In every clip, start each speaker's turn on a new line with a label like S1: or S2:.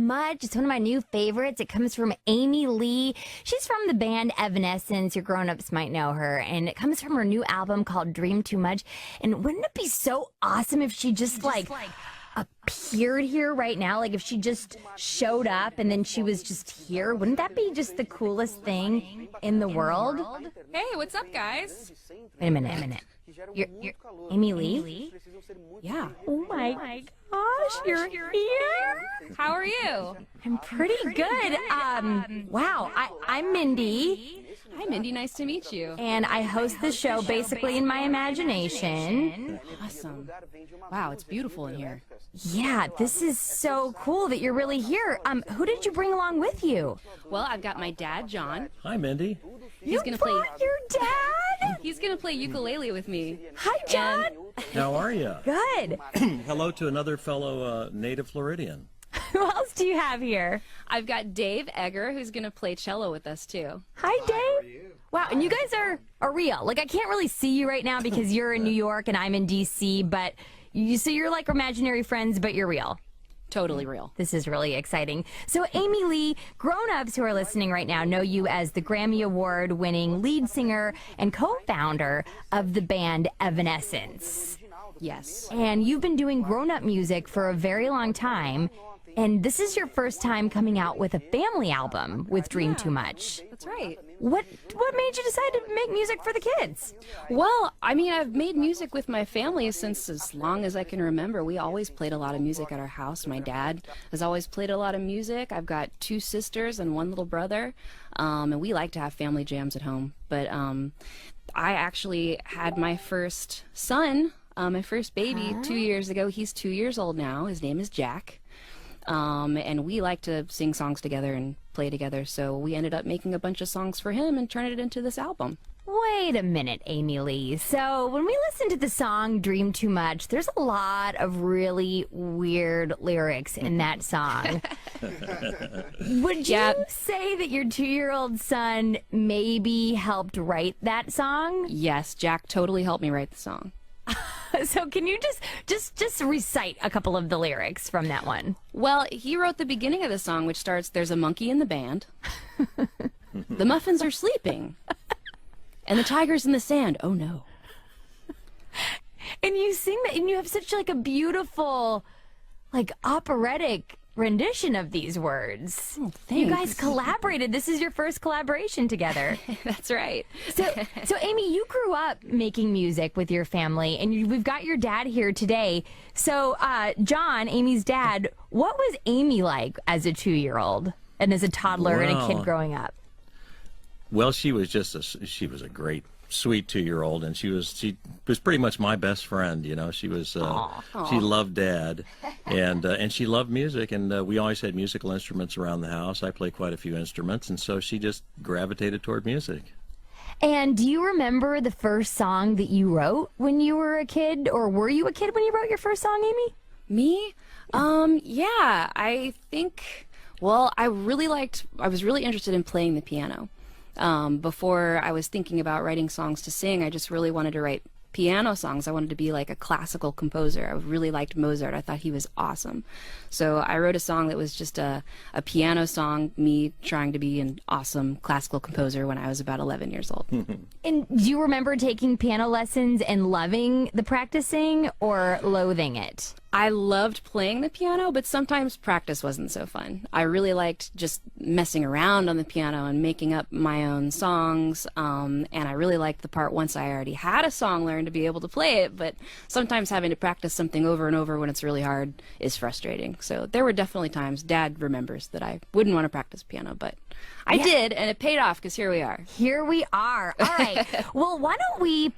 S1: much. It's one of my new favorites. It comes from Amy Lee. She's from the band Evanescence. Your grown-ups might know her. And it comes from her new album called Dream Too Much. And wouldn't it be so awesome if she just appeared here right now? Like if she just showed up and then she was just here. Wouldn't that be just the coolest thing in the world?
S2: Hey, what's up, guys?
S1: Wait a minute. You're Amy Lee?
S2: Yeah.
S1: Oh my gosh, you're here?
S2: How are you?
S1: I'm pretty good. Wow, I'm Mindy.
S2: Hi, Mindy. Nice to meet you.
S1: And I host the show basically in my imagination.
S2: Awesome. Wow, it's beautiful in here.
S1: Yeah, this is so cool that you're really here. Who did you bring along with you?
S2: Well, I've got my dad, John.
S3: Hi, Mindy.
S1: He's gonna play your dad?
S2: He's gonna play ukulele with me.
S1: Hi, John.
S3: How are you?
S1: Good.
S3: Hello to another fellow native Floridian.
S1: Who else do you have here?
S2: I've got Dave Egger, who's gonna play cello with us too.
S1: Hi, Dave. Wow, and you guys are real. Like I can't really see you right now because you're in New York and I'm in DC, but you're like imaginary friends, but you're real.
S2: Totally real.
S1: This is really exciting. So, Amy Lee, grown-ups who are listening right now know you as the Grammy Award-winning lead singer and co-founder of the band Evanescence.
S2: Yes.
S1: And you've been doing grown-up music for a very long time, and this is your first time coming out with a family album with Dream Too Much.
S2: That's right.
S1: What made you decide to make music for the kids?
S2: Well, I mean, I've made music with my family since as long as I can remember. We always played a lot of music at our house. My dad has always played a lot of music. I've got 2 sisters and 1 little brother, and we like to have family jams at home. But I actually had my first son, my first baby, 2 years ago. He's 2 years old now. His name is Jack. And we like to sing songs together and play together, so we ended up making a bunch of songs for him and turning it into this album.
S1: Wait a minute, Amy Lee. So when we listen to the song Dream Too Much, there's a lot of really weird lyrics in that song. Would you say that your 2-year-old son maybe helped write that song?
S2: Yes, Jack totally helped me write the song.
S1: So can you just recite a couple of the lyrics from that one?
S2: Well, he wrote the beginning of the song, which starts, "There's a monkey in the band. The muffins are sleeping. And the tiger's in the sand. Oh, no."
S1: And you sing that, and you have such like a beautiful, like operatic rendition of these words.
S2: Oh, thanks.
S1: You guys collaborated. This is your first collaboration together.
S2: That's right.
S1: So Amy, you grew up making music with your family, and we've got your dad here today. So, John, Amy's dad, what was Amy like as a 2-year-old and as a toddler and a kid growing up?
S3: Well, she was a great, sweet 2-year-old, and she was pretty much my best friend. You know, she loved Dad, and she loved music, and we always had musical instruments around the house. I play quite a few instruments, and so she just gravitated toward music.
S1: And do you remember the first song that you wrote when you were a kid, or were you a kid when you wrote your first song, Amy?
S2: Me? Yeah, I think, well, I was really interested in playing the piano. Before I was thinking about writing songs to sing, I just really wanted to write piano songs. I wanted to be like a classical composer. I really liked Mozart. I thought he was awesome. So I wrote a song that was just a piano song, me trying to be an awesome classical composer when I was about 11 years old.
S1: And do you remember taking piano lessons and loving the practicing or loathing it?
S2: I loved playing the piano, but sometimes practice wasn't so fun. I really liked just messing around on the piano and making up my own songs, and I really liked the part once I already had a song learned to be able to play it, but sometimes having to practice something over and over when it's really hard is frustrating. So there were definitely times, Dad remembers, that I wouldn't want to practice piano, but I did, and it paid off because here we are.
S1: Here we are. All right. Well, why don't we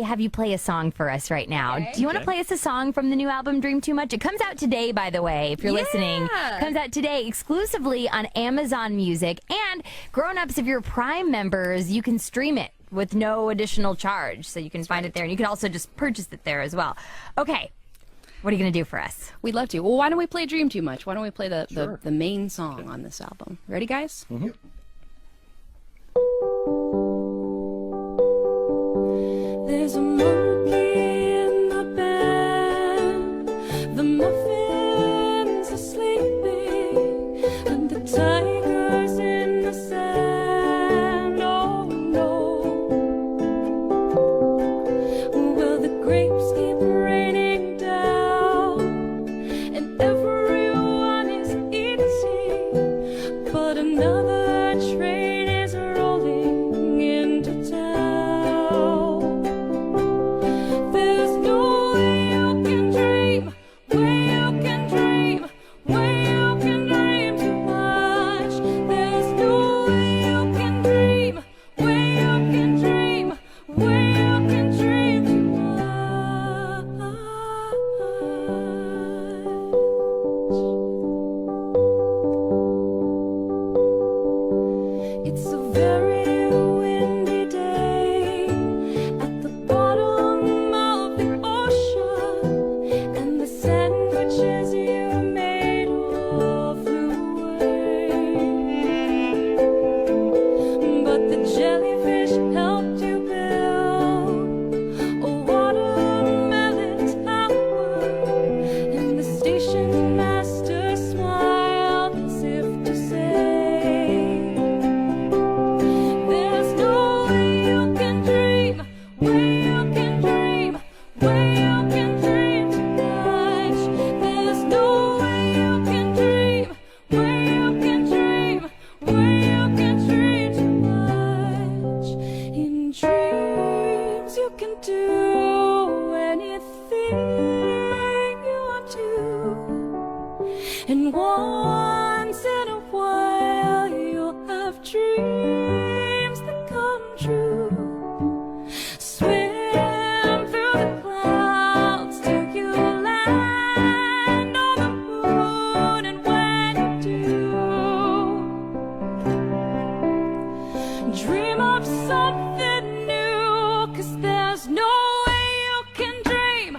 S1: have you play a song for us right now? Okay. Do you want to play us a song from the new album, Dream Too Much? It comes out today, by the way, if you're listening. It comes out today exclusively on Amazon Music. And grown-ups, if you're Prime members, you can stream it with no additional charge. So you can find it there, and you can also just purchase it there as well. Okay. What are you going to do for us?
S2: We'd love to. Well, why don't we play Dream Too Much? Why don't we play the main song on this album? Ready, guys?
S3: Mm-hmm.
S2: There's a monkey in the band. The muffins are sleeping. once in a while you'll have dreams that come true. Swim through the clouds till you land on the moon, and when you do, dream of something new, 'cause there's no way you can dream,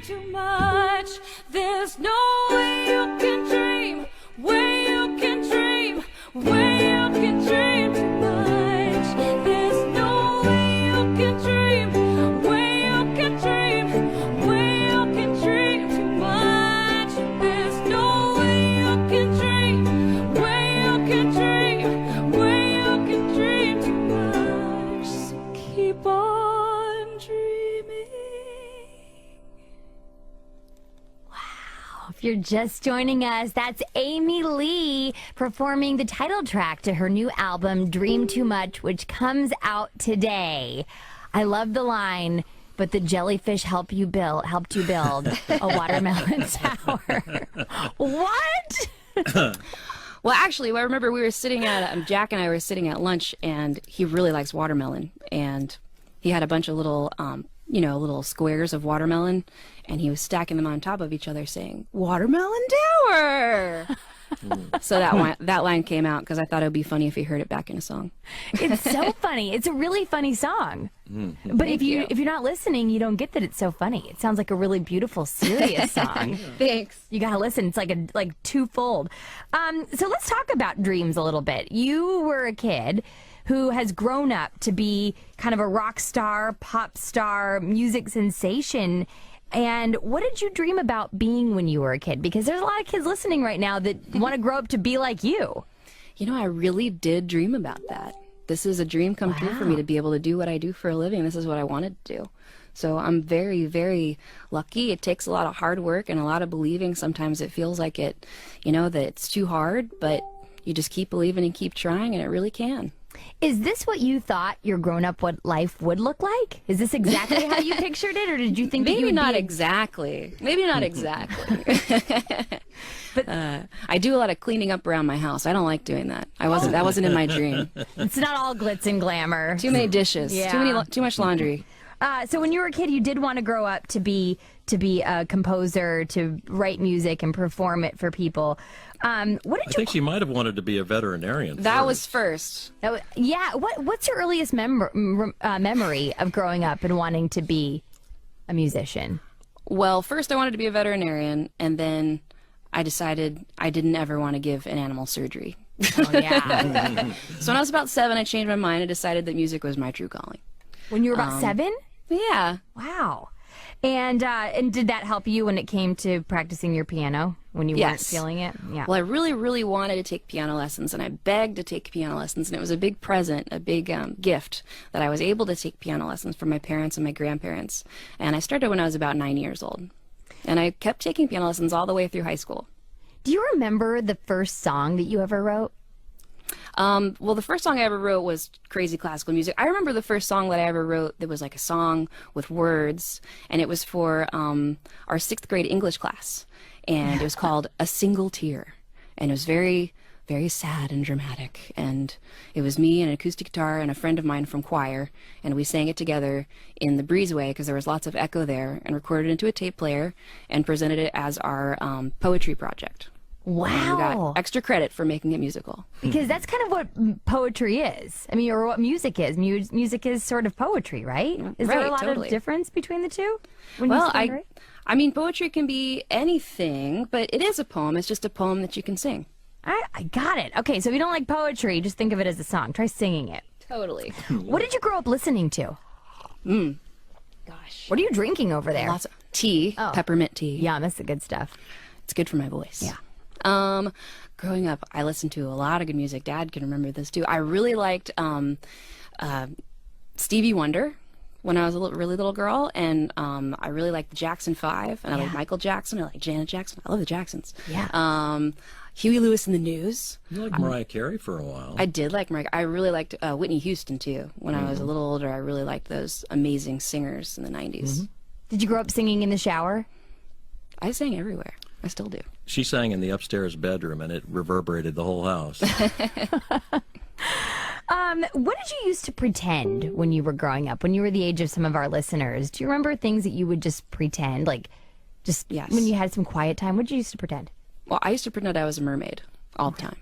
S2: too much. There's no way you can dream, way you can dream, way you can dream too much. There's no way you can dream, way you can dream, way you can dream too much. There's no way you can dream, way you can dream, way you can dream too much. So keep on dreaming.
S1: If you're just joining us, that's Amy Lee performing the title track to her new album, Dream Too Much, which comes out today. I love the line, but the jellyfish helped you build a watermelon tower. What?
S2: Well, actually, I remember we were sitting at, Jack and I were sitting at lunch, and he really likes watermelon. And he had a bunch of little, little squares of watermelon, and he was stacking them on top of each other saying, "Watermelon Tower!" So that line came out because I thought it would be funny if he heard it back in a song.
S1: It's so funny. It's a really funny song. But if you're not listening, you don't get that it's so funny. It sounds like a really beautiful, serious song.
S2: Thanks.
S1: You gotta listen. It's like twofold. So let's talk about dreams a little bit. You were a kid who has grown up to be kind of a rock star, pop star, music sensation. And what did you dream about being when you were a kid? Because there's a lot of kids listening right now that want to grow up to be like you.
S2: You know, I really did dream about that. This is a dream come true for me to be able to do what I do for a living. This is what I wanted to do. So I'm very, very lucky. It takes a lot of hard work and a lot of believing. Sometimes it feels like that it's too hard, but you just keep believing and keep trying, and it really can.
S1: Is this what you thought your grown-up life would look like? Is this exactly how you pictured it, or did you think
S2: Maybe
S1: that you would
S2: not
S1: be
S2: exactly. Maybe not exactly. But I do a lot of cleaning up around my house. I don't like doing that. That wasn't in my dream.
S1: It's not all glitz and glamour.
S2: Too many dishes.
S1: Yeah.
S2: Too much laundry.
S1: So when you were a kid, you did want to grow up to be a composer, to write music and perform it for people. I
S3: think she might have wanted to be a veterinarian.
S2: That was first.
S1: Yeah. What's your earliest memory of growing up and wanting to be a musician?
S2: Well, first I wanted to be a veterinarian, and then I decided I didn't ever want to give an animal surgery.
S1: Oh, yeah.
S2: So when I was about 7, I changed my mind and decided that music was my true calling.
S1: When you were about 7?
S2: Yeah.
S1: Wow. And did that help you when it came to practicing your piano when you weren't feeling it? Yeah.
S2: Well, I really, really wanted to take piano lessons, and I begged to take piano lessons, and it was a big present, a big gift that I was able to take piano lessons from my parents and my grandparents. And I started when I was about 9 years old, and I kept taking piano lessons all the way through high school.
S1: Do you remember the first song that you ever wrote?
S2: Well, the first song I ever wrote was crazy classical music. I remember the first song that I ever wrote that was like a song with words, and it was for our 6th grade English class, and it was called A Single Tear, and it was very, very sad and dramatic, and it was me and an acoustic guitar and a friend of mine from choir, and we sang it together in the breezeway because there was lots of echo there, and recorded it into a tape player and presented it as our poetry project.
S1: Wow.
S2: And we got extra credit for making it musical.
S1: Because that's kind of what poetry is. I mean, or what music is. Music is sort of poetry, right? Is there a lot of difference between the two?
S2: Well, I mean, poetry can be anything, but it is a poem. It's just a poem that you can sing.
S1: I got it. Okay, so if you don't like poetry, just think of it as a song. Try singing it.
S2: Totally.
S1: What did you grow up listening to?
S2: Gosh.
S1: What are you drinking over there?
S2: Lots of tea, peppermint tea.
S1: Yeah, that's the good stuff.
S2: It's good for my voice.
S1: Yeah.
S2: Growing up, I listened to a lot of good music. Dad can remember this too. I really liked Stevie Wonder when I was a really little girl, and I really liked the Jackson 5, and I liked Michael Jackson. I liked Janet Jackson. I love the Jacksons.
S1: Yeah.
S2: Huey Lewis and the News.
S3: You liked Mariah Carey for a while.
S2: I did like Mariah. I really liked Whitney Houston too. When I was a little older, I really liked those amazing singers in the 90s.
S1: Did you grow up singing in the shower?
S2: I sang everywhere. I still do.
S3: She sang in the upstairs bedroom, and it reverberated the whole house.
S1: What did you used to pretend when you were growing up? When you were the age of some of our listeners, do you remember things that you would just pretend, like just
S2: Yes.
S1: when you had some quiet time? What did you used to pretend?
S2: Well, I used to pretend I was a mermaid all the time.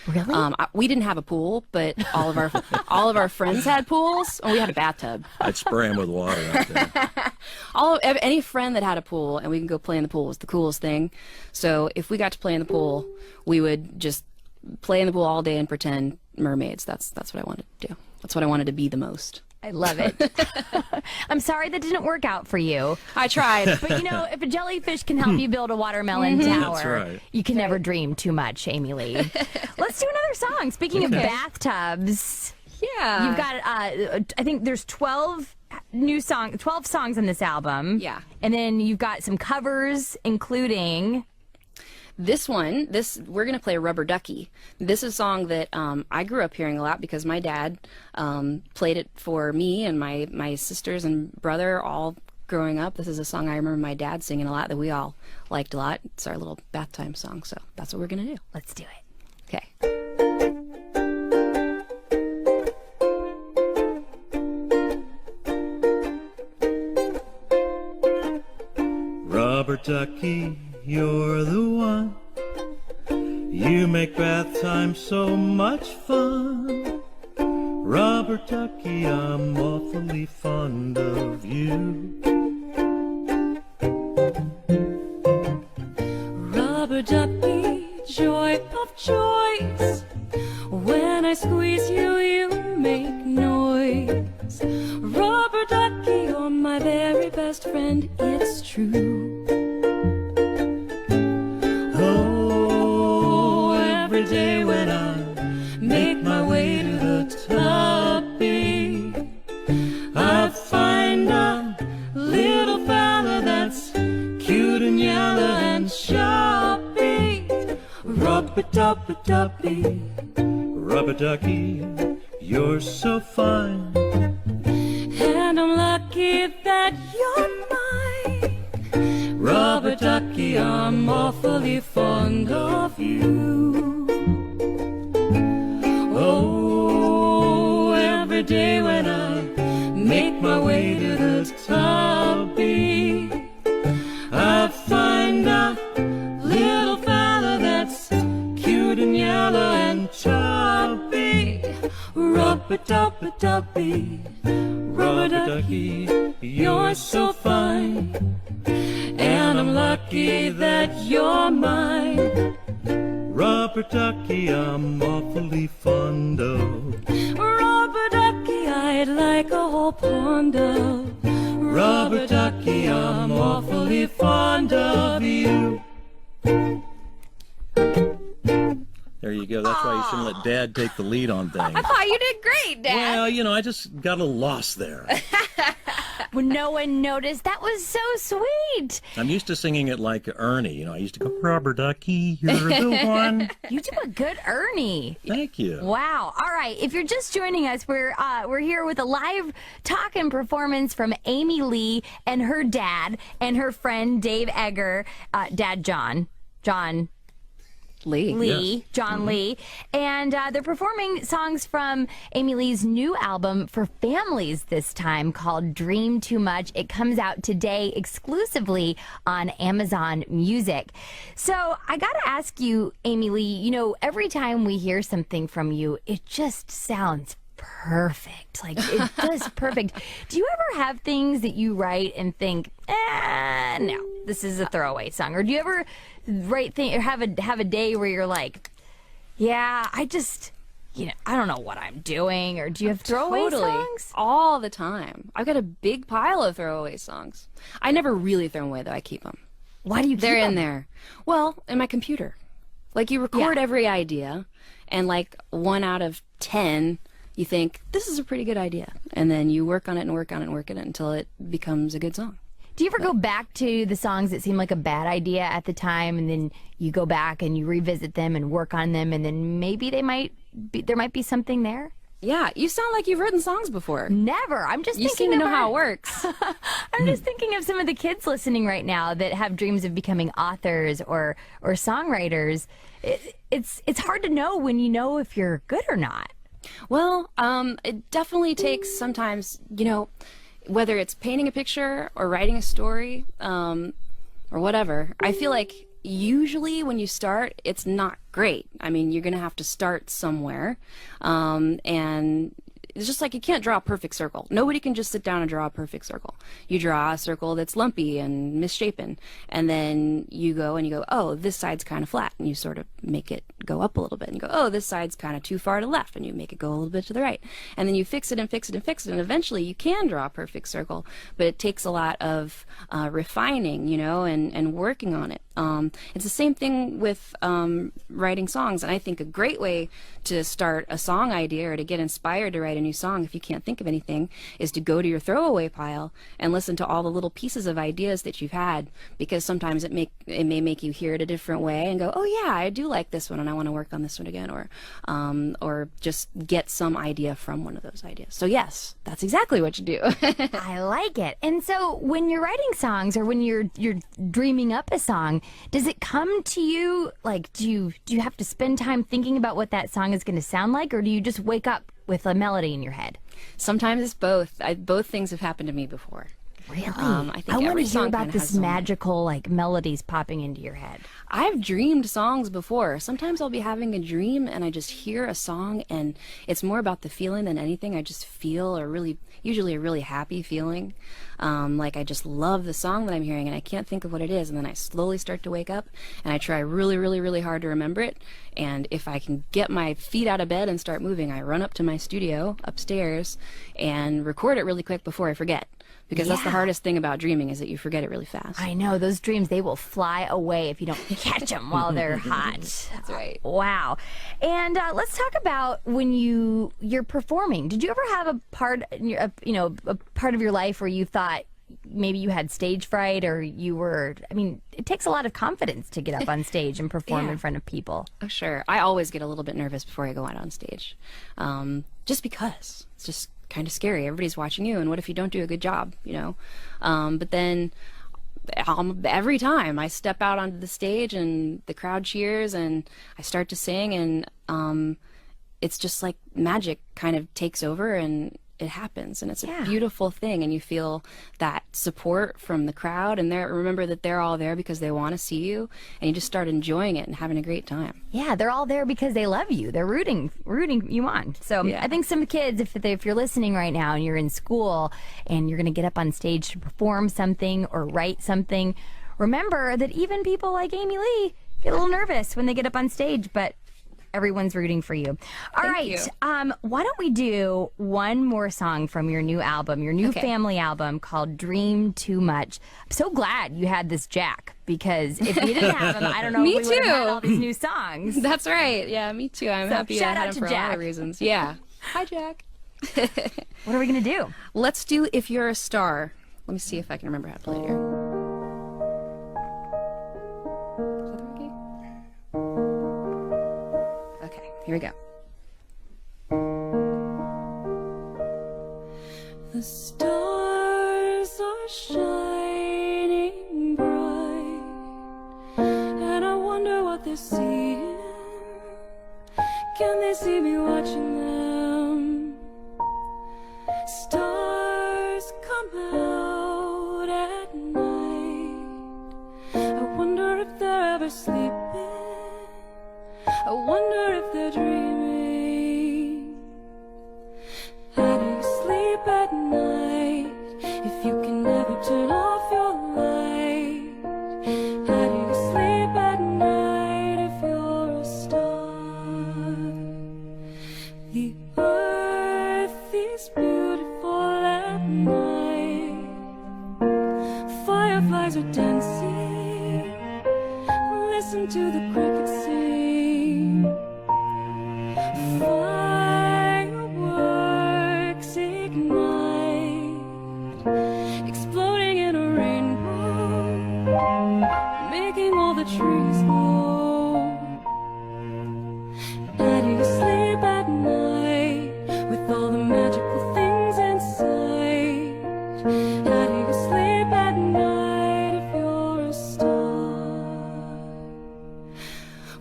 S1: Really?
S2: We didn't have a pool, but all of our friends had pools, and we had a bathtub.
S3: I'd spray him with water out there.
S2: Any friend that had a pool and we can go play in the pool was the coolest thing. So if we got to play in the pool, we would just play in the pool all day and pretend mermaids. That's what I wanted to do. That's what I wanted to be the most.
S1: I love it. I'm sorry that didn't work out for you.
S2: I tried.
S1: But you know, if a jellyfish can help you build a watermelon tower,
S3: That's right.
S1: you can never dream too much, Amy Lee. Let's do another song. Speaking of bathtubs,
S2: Yeah.
S1: you've got, I think there's 12 songs on this album.
S2: Yeah.
S1: And then you've got some covers, including...
S2: This one, we're going to play Rubber Ducky. This is a song that I grew up hearing a lot because my dad played it for me and my sisters and brother all growing up. This is a song I remember my dad singing a lot that we all liked a lot. It's our little bath time song, so that's what we're going to do.
S1: Let's do it.
S2: Okay.
S3: Rubber ducky, you're the one. You make bath time so much fun. Rubber ducky, I'm awfully fond of you.
S2: Rubber ducky, joy of joys. When I squeeze you, you make noise. Rubber ducky, you're my very best friend, it's true.
S3: Oh, every day when I make my way to the toppy, I find a little fella that's cute and yellow and shoppy. Rub-a-dub-a-dubby, rub-a-ducky, you're so fine.
S2: And I'm lucky that you're mine.
S3: Rubber ducky, I'm awfully fond of you. Oh, every day when I make my way to the toppy, I find a little fella that's cute and yellow and chubby. Rub-a-dub-a-dubby, rub-a-ducky, you're so fine. And I'm lucky that you're mine. Rubber ducky, I'm awfully fond of.
S2: Rubber ducky, I'd like a whole pond of.
S3: Rubber ducky, I'm awfully fond of you. There you go. That's why you shouldn't let Dad take the lead on things.
S2: I thought you did great, Dad.
S3: Well, you know, I just got a little lost there.
S1: When no one noticed, that was so sweet.
S3: I'm used to singing it like Ernie. You know, I used to go, Rubber ducky, you're the one.
S1: You do a good Ernie.
S3: Thank you.
S1: Wow. All right. If you're just joining us, we're here with a live talk and performance from Amy Lee and her dad and her friend Dave Egger, Dad John
S2: Lee.
S1: Lee,
S3: Yes.
S1: John Lee, and they're performing songs from Amy Lee's new album for families this time called Dream Too Much. It comes out today exclusively on Amazon Music. So I got to ask you, Amy Lee, you know, every time we hear something from you, it just sounds perfect. Like, it does perfect. Do you ever have things that you write and think, no, this is a throwaway song? Or do you ever write things or have a day where you're like, yeah, I just, you know, I don't know what I'm doing? Or do you have throwaway songs?
S2: All the time. I've got a big pile of throwaway songs. I never really throw them away, though. I keep them.
S1: Why do you keep
S2: They're in
S1: them?
S2: there. Well, in my computer. Like, you record every idea, and like 1 out of 10, you think, this is a pretty good idea. And then you work on it and work on it and work on it until it becomes a good song.
S1: Do you ever go back to the songs that seem like a bad idea at the time, and then you go back and you revisit them and work on them, and then maybe there might be something there?
S2: Yeah, you sound like you've written songs before.
S1: Never. I'm just
S2: You
S1: thinking
S2: seem to know
S1: of
S2: how it works.
S1: I'm just thinking of some of the kids listening right now that have dreams of becoming authors or songwriters. It's hard to know when you know if you're good or not.
S2: Well, it definitely takes sometimes, whether it's painting a picture or writing a story, or whatever. I feel like usually when you start, it's not great. I mean, you're going to have to start somewhere, and it's just like you can't draw a perfect circle. Nobody can just sit down and draw a perfect circle. You draw a circle that's lumpy and misshapen, and then you go, oh, this side's kind of flat, and you sort of make it go up a little bit, and you go, oh, this side's kind of too far to the left, and you make it go a little bit to the right. And then you fix it and fix it and fix it, and eventually you can draw a perfect circle, but it takes a lot of refining, and working on it. It's the same thing with writing songs, and I think a great way to start a song idea or to get inspired to write a new song, if you can't think of anything, is to go to your throwaway pile and listen to all the little pieces of ideas that you've had, because sometimes it may make you hear it a different way and go, oh yeah, I do like this one and I want to work on this one again, or just get some idea from one of those ideas. So yes, that's exactly what you do.
S1: I like it. And so when you're writing songs or when you're dreaming up a song, does it come to you, like, do you have to spend time thinking about what that song is going to sound like, or do you just wake up with a melody in your head?
S2: Sometimes it's both. Both things have happened to me before.
S1: Really?
S2: I think
S1: I want
S2: every
S1: to hear
S2: song
S1: about
S2: kinda
S1: this
S2: has some-
S1: magical, like, melodies popping into your head.
S2: I've dreamed songs before. Sometimes I'll be having a dream and I just hear a song, and it's more about the feeling than anything. I just feel usually a really happy feeling. Like I just love the song that I'm hearing and I can't think of what it is. And then I slowly start to wake up and I try really, really, really hard to remember it. And if I can get my feet out of bed and start moving, I run up to my studio upstairs and record it really quick before I forget. Because that's the hardest thing about dreaming, is that you forget it really fast.
S1: I know, those dreams, they will fly away if you don't catch them while they're hot.
S2: That's right.
S1: Wow. And let's talk about when you're performing. Did you ever have a part of your life where you thought maybe you had stage fright, or it takes a lot of confidence to get up on stage and perform in front of people.
S2: Oh, sure. I always get a little bit nervous before I go out on stage. Just because. It's just kind of scary. Everybody's watching you, and what if you don't do a good job, But then every time I step out onto the stage and the crowd cheers and I start to sing, and it's just like magic kind of takes over and it happens, and it's a beautiful thing, and you feel that support from the crowd, and remember that they're all there because they want to see you, and you just start enjoying it and having a great time.
S1: Yeah, they're all there because they love you. They're rooting you on. So I think some kids, if you're listening right now and you're in school and you're going to get up on stage to perform something or write something, remember that even people like Amy Lee get a little nervous when they get up on stage, but everyone's rooting for you. All right. Why don't we do one more song from your new album, your new family album called Dream Too Much. I'm so glad you had this Jack, because if you didn't have him, I don't know if we would have had all these new songs.
S2: That's right. Yeah, me too. I'm happy I had him for a lot of reasons. Yeah. Hi, Jack.
S1: What are we going to do?
S2: Let's do If You're a Star. Let me see if I can remember how to play it here. Here we go. The stars are shining bright, and I wonder what they're seeing. Can they see me watching them? Stars come out at night. I wonder if they're ever sleeping. I wonder if they're dreaming. How do you sleep at night if you can never turn off your light? How do you sleep at night if you're a star? The earth is beautiful at night. Fireflies are dancing. Listen to the crickets sing. Fireworks ignite, exploding in a rainbow, making all the trees glow. How do you sleep at night with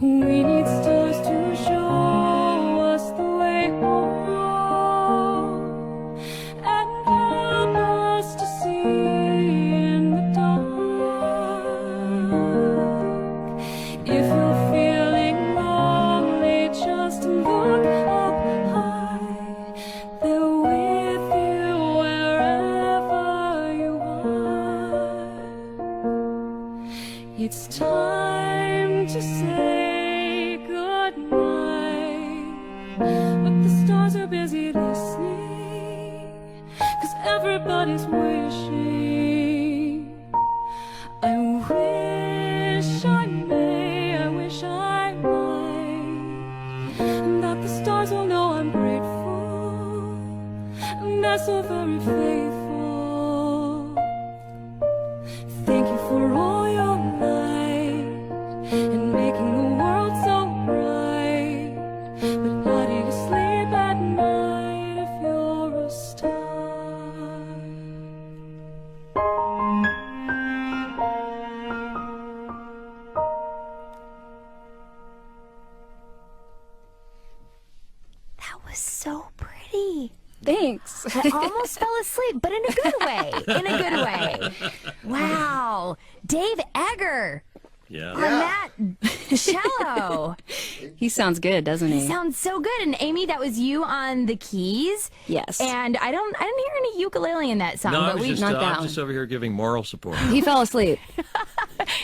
S2: We need stars to show us the way home and help us to see in the dark. If you're feeling lonely, just look up high. They're with you wherever you are. It's time to say goodnight, but the stars are busy listening, 'cause everybody's wishing. I wish I may, I wish I might, and that the stars will know I'm grateful, and they're so very faithful. Thank you for all your light and making the world so bright. But how do you sleep at night if you're a star?
S1: That was so pretty.
S2: Thanks.
S1: I almost fell asleep, but in a good way. In a good way. Wow. Dave Egger
S3: Yeah.
S1: on that cello.
S2: He sounds good, doesn't he?
S1: Sounds so good. And Amy, that was you on the keys.
S2: Yes.
S1: And I didn't hear any ukulele in that song,
S3: No, I
S1: but
S3: was
S2: not
S3: I'm
S2: down.
S3: just over here giving moral support.
S2: He fell asleep.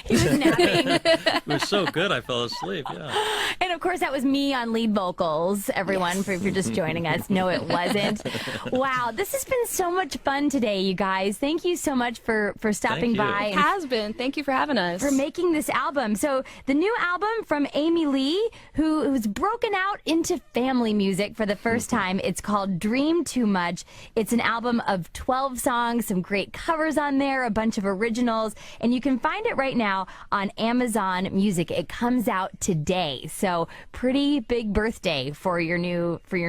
S1: he was napping.
S3: It was so good, I fell asleep. Yeah.
S1: And of course, that was me on lead vocals, everyone, if you're just joining us. No, it wasn't. Wow, this has been so much fun today, you guys. Thank you so much for stopping
S3: Thank you.
S1: by.
S2: It
S1: and
S2: has been. Thank you for having us.
S1: for making this album. So the new album from Amy Lee, who's broken out into family music for the first time. It's called Dream Too Much. It's an album of 12 songs, some great covers on there, a bunch of originals, and you can find it right now on Amazon Music. It comes out today. So pretty big birthday for your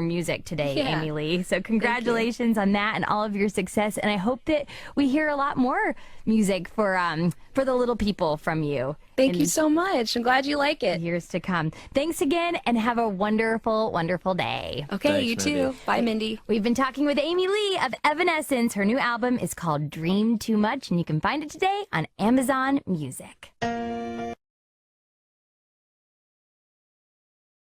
S1: music today,
S2: Yeah.
S1: Amy Lee. So congratulations on that and all of your success. And I hope that we hear a lot more music for the little people from you.
S2: Thank
S1: in
S2: you so much. I'm glad you like it.
S1: years to come. Thanks again and have a wonderful, wonderful day.
S2: Okay,
S3: Thanks,
S2: you too.
S3: Mindy.
S2: Bye, Mindy.
S1: We've been talking with Amy Lee of Evanescence. Her new album is called Dream Too Much, and you can find it today on Amazon Music.